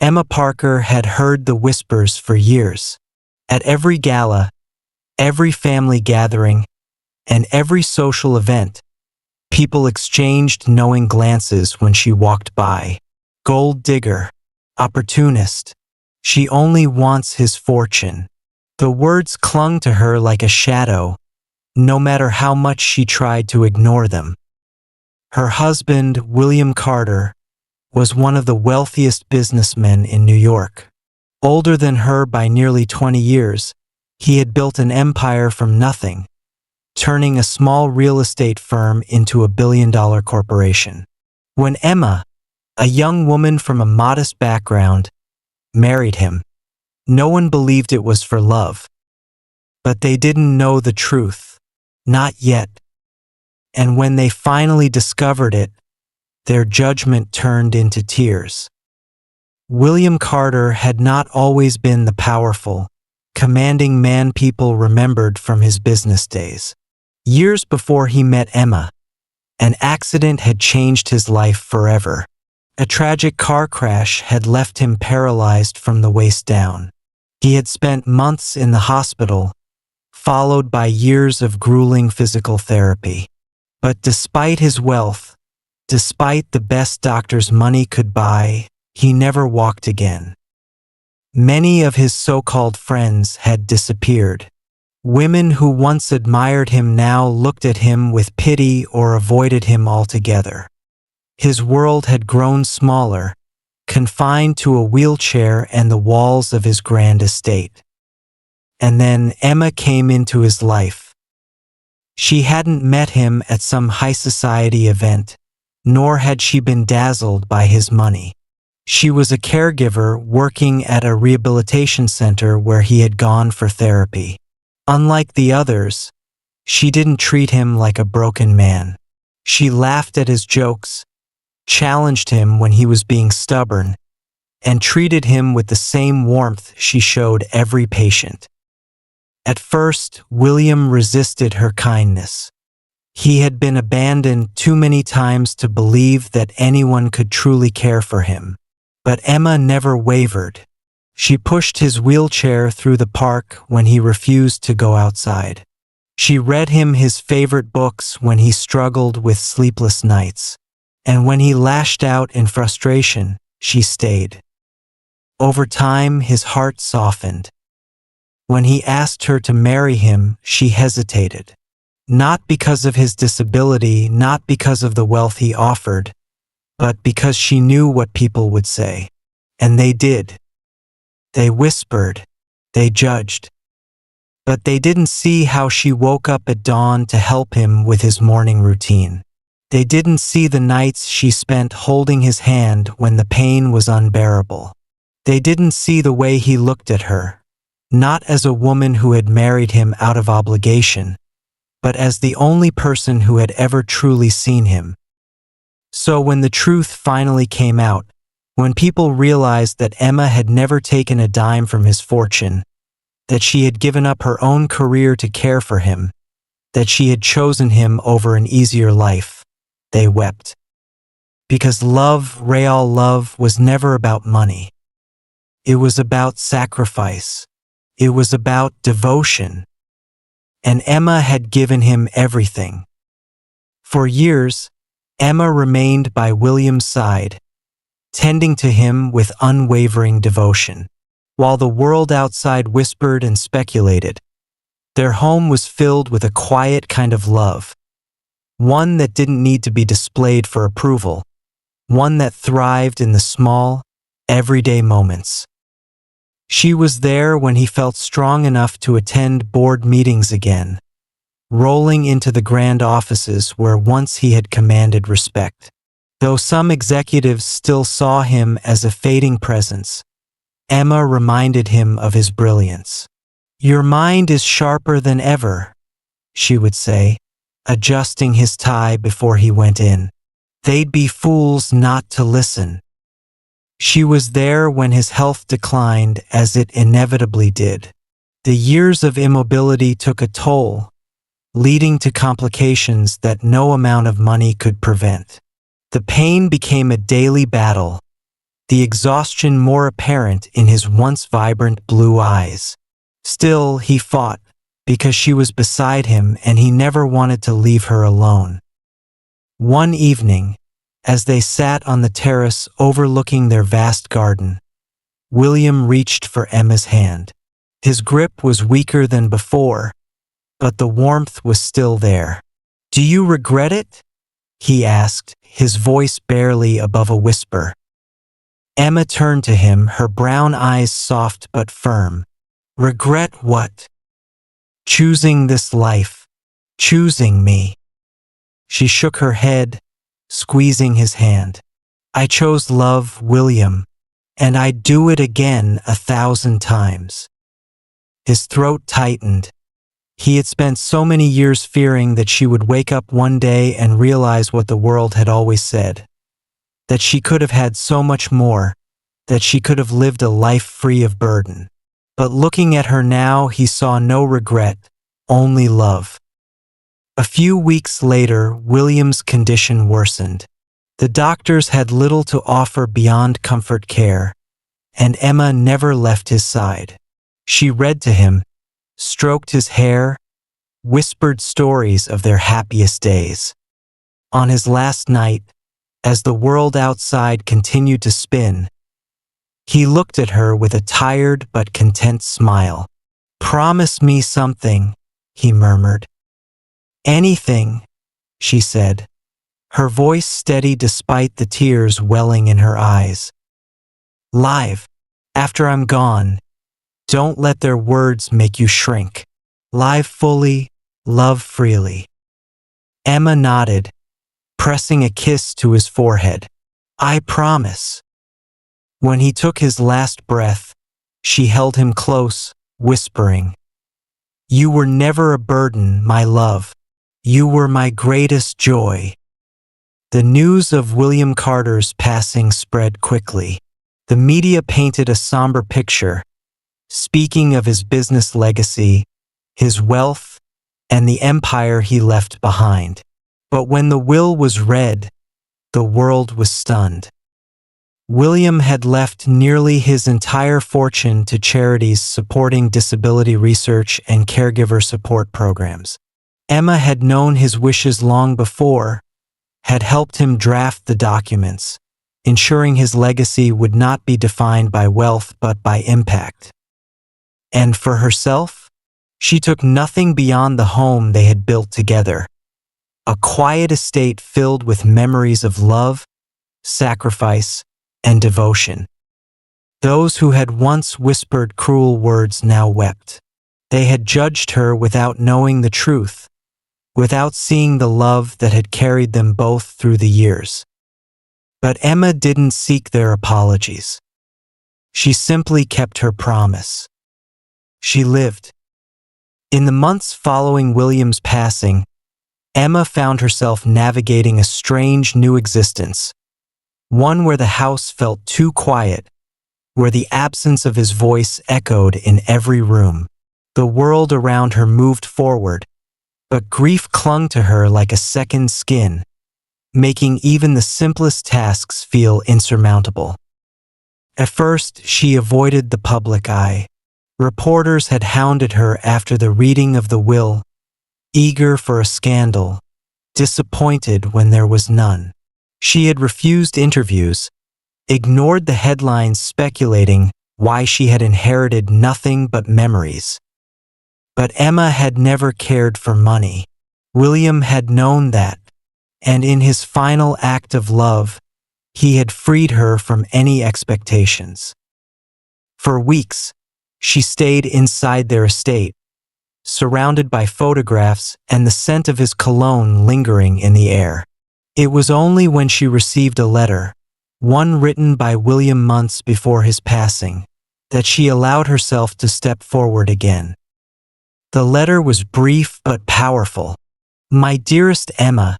Emma Parker had heard the whispers for years. At every gala, every family gathering, and every social event, people exchanged knowing glances when she walked by. Gold digger, opportunist, she only wants his fortune. The words clung to her like a shadow, no matter how much she tried to ignore them. Her husband, William Carter, was one of the wealthiest businessmen in New York. Older than her by nearly 20 years, he had built an empire from nothing, turning a small real estate firm into a billion-dollar corporation. When Emma, a young woman from a modest background, married him, no one believed it was for love. But they didn't know the truth, not yet. And when they finally discovered it, their judgment turned into tears. William Carter had not always been the powerful, commanding man people remembered from his business days. Years before he met Emma, an accident had changed his life forever. A tragic car crash had left him paralyzed from the waist down. He had spent months in the hospital, followed by years of grueling physical therapy. But despite his wealth, despite the best doctors money could buy, he never walked again. Many of his so-called friends had disappeared. Women who once admired him now looked at him with pity or avoided him altogether. His world had grown smaller, confined to a wheelchair and the walls of his grand estate. And then Emma came into his life. She hadn't met him at some high society event, nor had she been dazzled by his money. She was a caregiver working at a rehabilitation center where he had gone for therapy. Unlike the others, she didn't treat him like a broken man. She laughed at his jokes, challenged him when he was being stubborn, and treated him with the same warmth she showed every patient. At first, William resisted her kindness. He had been abandoned too many times to believe that anyone could truly care for him. But Emma never wavered. She pushed his wheelchair through the park when he refused to go outside. She read him his favorite books when he struggled with sleepless nights. And when he lashed out in frustration, she stayed. Over time, his heart softened. When he asked her to marry him, she hesitated. Not because of his disability, not because of the wealth he offered, but because she knew what people would say. And they did. They whispered, they judged. But they didn't see how she woke up at dawn to help him with his morning routine. They didn't see the nights she spent holding his hand when the pain was unbearable. They didn't see the way he looked at her, not as a woman who had married him out of obligation, but as the only person who had ever truly seen him. So when the truth finally came out, when people realized that Emma had never taken a dime from his fortune, that she had given up her own career to care for him, that she had chosen him over an easier life, they wept. Because love, real love, was never about money. It was about sacrifice. It was about devotion. And Emma had given him everything. For years, Emma remained by William's side, tending to him with unwavering devotion. While the world outside whispered and speculated, their home was filled with a quiet kind of love, one that didn't need to be displayed for approval, one that thrived in the small, everyday moments. She was there when he felt strong enough to attend board meetings again, rolling into the grand offices where once he had commanded respect. Though some executives still saw him as a fading presence, Emma reminded him of his brilliance. "Your mind is sharper than ever," she would say, adjusting his tie before he went in. "They'd be fools not to listen." She was there when his health declined, as it inevitably did. The years of immobility took a toll, leading to complications that no amount of money could prevent. The pain became a daily battle, the exhaustion more apparent in his once vibrant blue eyes. Still, he fought, because she was beside him and he never wanted to leave her alone. One evening, as they sat on the terrace overlooking their vast garden, William reached for Emma's hand. His grip was weaker than before, but the warmth was still there. "Do you regret it?" he asked, his voice barely above a whisper. Emma turned to him, her brown eyes soft but firm. "Regret what?" "Choosing this life. Choosing me." She shook her head, squeezing his hand. "I chose love, William, and I'd do it again 1,000 times." His throat tightened. He had spent so many years fearing that she would wake up one day and realize what the world had always said. That she could have had so much more, that she could have lived a life free of burden. But looking at her now, he saw no regret, only love. A few weeks later, William's condition worsened. The doctors had little to offer beyond comfort care, and Emma never left his side. She read to him, stroked his hair, whispered stories of their happiest days. On his last night, as the world outside continued to spin, he looked at her with a tired but content smile. "Promise me something," he murmured. "Anything," she said, her voice steady despite the tears welling in her eyes. "Live, after I'm gone. Don't let their words make you shrink. Live fully, love freely." Emma nodded, pressing a kiss to his forehead. "I promise." When he took his last breath, she held him close, whispering, "You were never a burden, my love. You were my greatest joy." The news of William Carter's passing spread quickly. The media painted a somber picture, speaking of his business legacy, his wealth, and the empire he left behind. But when the will was read, the world was stunned. William had left nearly his entire fortune to charities supporting disability research and caregiver support programs. Emma had known his wishes long before, had helped him draft the documents, ensuring his legacy would not be defined by wealth but by impact. And for herself, she took nothing beyond the home they had built together, a quiet estate filled with memories of love, sacrifice, and devotion. Those who had once whispered cruel words now wept. They had judged her without knowing the truth, without seeing the love that had carried them both through the years. But Emma didn't seek their apologies. She simply kept her promise. She lived. In the months following William's passing, Emma found herself navigating a strange new existence, one where the house felt too quiet, where the absence of his voice echoed in every room. The world around her moved forward, but grief clung to her like a second skin, making even the simplest tasks feel insurmountable. At first, she avoided the public eye. Reporters had hounded her after the reading of the will, eager for a scandal, disappointed when there was none. She had refused interviews, ignored the headlines speculating why she had inherited nothing but memories. But Emma had never cared for money. William had known that, and in his final act of love, he had freed her from any expectations. For weeks, she stayed inside their estate, surrounded by photographs and the scent of his cologne lingering in the air. It was only when she received a letter, one written by William months before his passing, that she allowed herself to step forward again. The letter was brief but powerful. "My dearest Emma,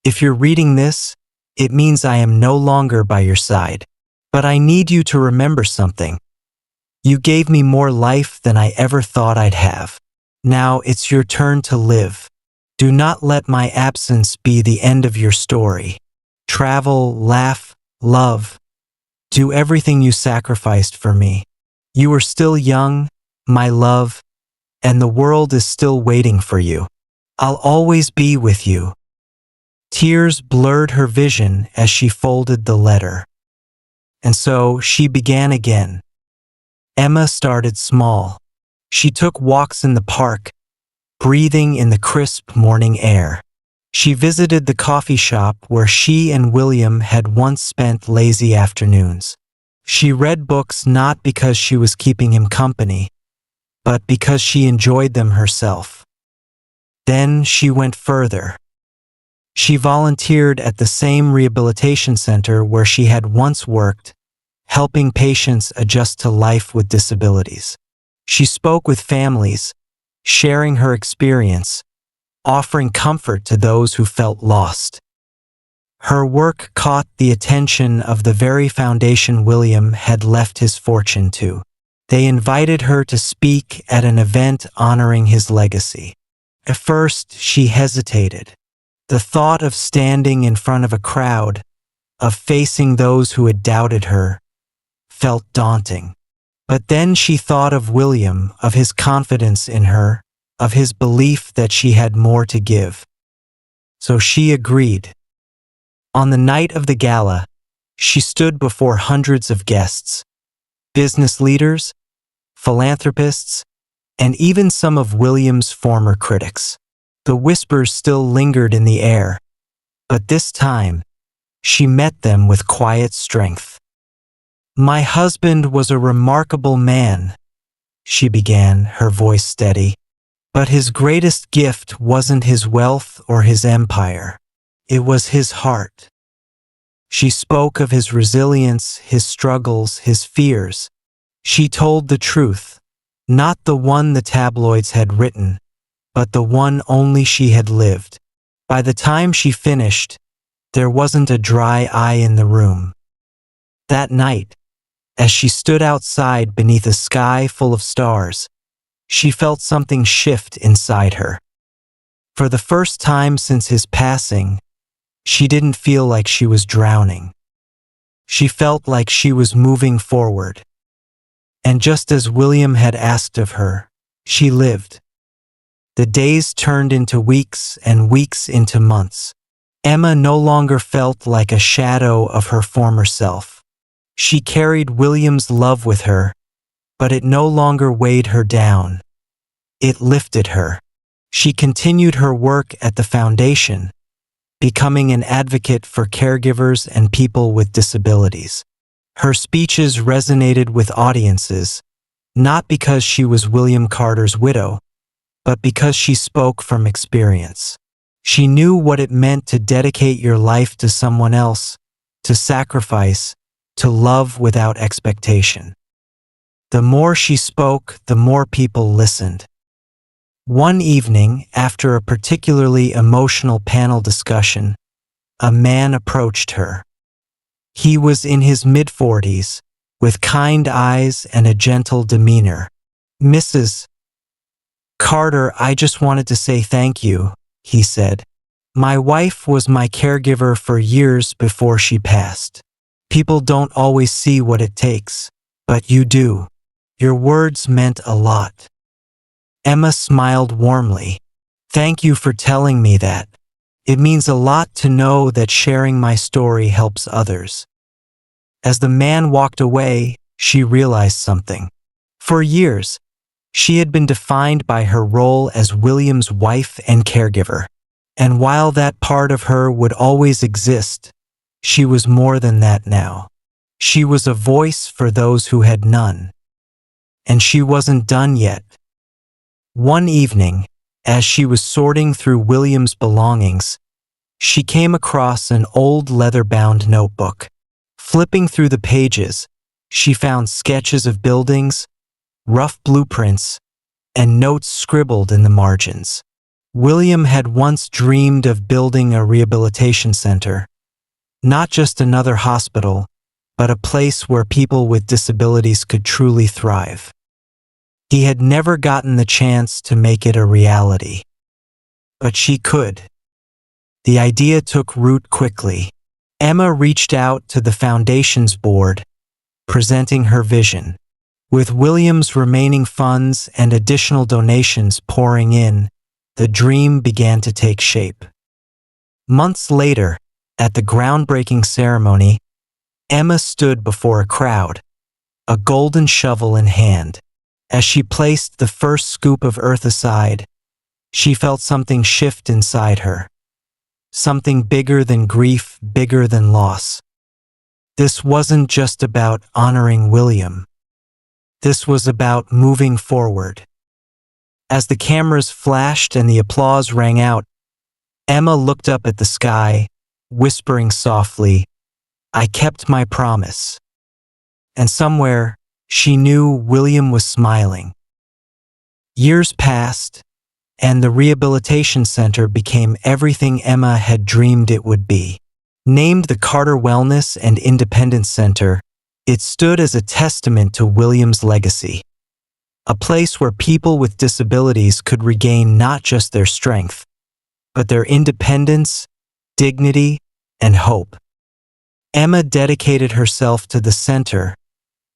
if you're reading this, it means I am no longer by your side. But I need you to remember something. You gave me more life than I ever thought I'd have. Now it's your turn to live. Do not let my absence be the end of your story. Travel, laugh, love, Do everything you sacrificed for me. You are still young, my love, and the world is still waiting for you. I'll always be with you." Tears blurred her vision as she folded the letter. And so she began again. Emma started small. She took walks in the park, breathing in the crisp morning air. She visited the coffee shop where she and William had once spent lazy afternoons. She read books not because she was keeping him company, but because she enjoyed them herself. Then she went further. She volunteered at the same rehabilitation center where she had once worked, helping patients adjust to life with disabilities. She spoke with families, sharing her experience, offering comfort to those who felt lost. Her work caught the attention of the very foundation William had left his fortune to. They invited her to speak at an event honoring his legacy. At first, she hesitated. The thought of standing in front of a crowd, of facing those who had doubted her, felt daunting. But then she thought of William, of his confidence in her, of his belief that she had more to give. So she agreed. On the night of the gala, she stood before hundreds of guests, business leaders, philanthropists, and even some of William's former critics. The whispers still lingered in the air, but this time, she met them with quiet strength. "My husband was a remarkable man," she began, her voice steady. "But his greatest gift wasn't his wealth or his empire. It was his heart." She spoke of his resilience, his struggles, his fears. She told the truth, not the one the tabloids had written, but the one only she had lived. By the time she finished, there wasn't a dry eye in the room. That night, as she stood outside beneath a sky full of stars, she felt something shift inside her. For the first time since his passing, she didn't feel like she was drowning. She felt like she was moving forward. And just as William had asked of her, she lived. The days turned into weeks and weeks into months. Emma no longer felt like a shadow of her former self. She carried William's love with her, but it no longer weighed her down. It lifted her. She continued her work at the foundation, becoming an advocate for caregivers and people with disabilities. Her speeches resonated with audiences, not because she was William Carter's widow, but because she spoke from experience. She knew what it meant to dedicate your life to someone else, to sacrifice, to love without expectation. The more she spoke, the more people listened. One evening, after a particularly emotional panel discussion, a man approached her. He was in his mid-40s, with kind eyes and a gentle demeanor. "Mrs. Carter, I just wanted to say thank you," he said. "My wife was my caregiver for years before she passed. People don't always see what it takes, but you do. Your words meant a lot." Emma smiled warmly. "Thank you for telling me that. It means a lot to know that sharing my story helps others." As the man walked away, she realized something. For years, she had been defined by her role as William's wife and caregiver. And while that part of her would always exist, she was more than that now. She was a voice for those who had none. And she wasn't done yet. One evening, as she was sorting through William's belongings, she came across an old leather-bound notebook. Flipping through the pages, she found sketches of buildings, rough blueprints, and notes scribbled in the margins. William had once dreamed of building a rehabilitation center, not just another hospital, but a place where people with disabilities could truly thrive. He had never gotten the chance to make it a reality. But she could. The idea took root quickly. Emma reached out to the foundation's board, presenting her vision. With William's remaining funds and additional donations pouring in, the dream began to take shape. Months later, at the groundbreaking ceremony, Emma stood before a crowd, a golden shovel in hand. As she placed the first scoop of earth aside, she felt something shift inside her. Something bigger than grief, bigger than loss. This wasn't just about honoring William. This was about moving forward. As the cameras flashed and the applause rang out, Emma looked up at the sky, whispering softly, "I kept my promise." And somewhere, she knew William was smiling. Years passed, and the rehabilitation center became everything Emma had dreamed it would be. Named the Carter Wellness and Independence Center, it stood as a testament to William's legacy. A place where people with disabilities could regain not just their strength, but their independence, dignity, and hope. Emma dedicated herself to the center,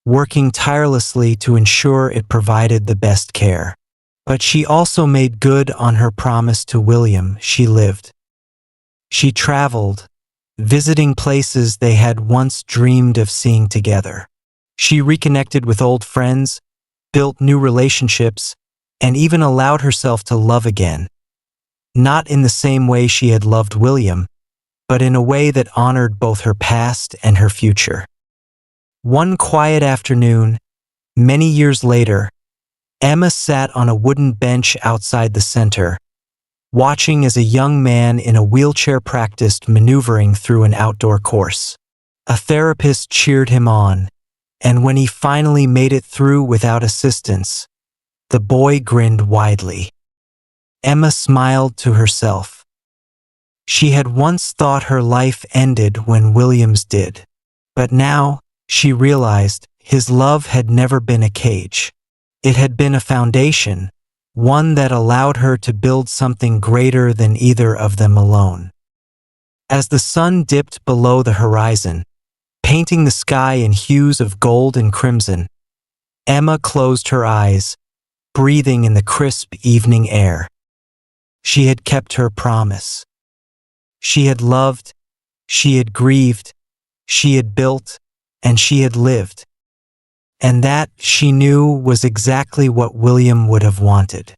working tirelessly to ensure it provided the best care. But she also made good on her promise to William. She lived. She traveled, visiting places they had once dreamed of seeing together. She reconnected with old friends, built new relationships, and even allowed herself to love again. Not in the same way she had loved William, but in a way that honored both her past and her future. One quiet afternoon, many years later, Emma sat on a wooden bench outside the center, watching as a young man in a wheelchair practiced maneuvering through an outdoor course. A therapist cheered him on, and when he finally made it through without assistance, the boy grinned widely. Emma smiled to herself. She had once thought her life ended when William's did, but now she realized his love had never been a cage. It had been a foundation, one that allowed her to build something greater than either of them alone. As the sun dipped below the horizon, painting the sky in hues of gold and crimson, Emma closed her eyes, breathing in the crisp evening air. She had kept her promise. She had loved, she had grieved, she had built, and she had lived. And that, she knew, was exactly what William would have wanted.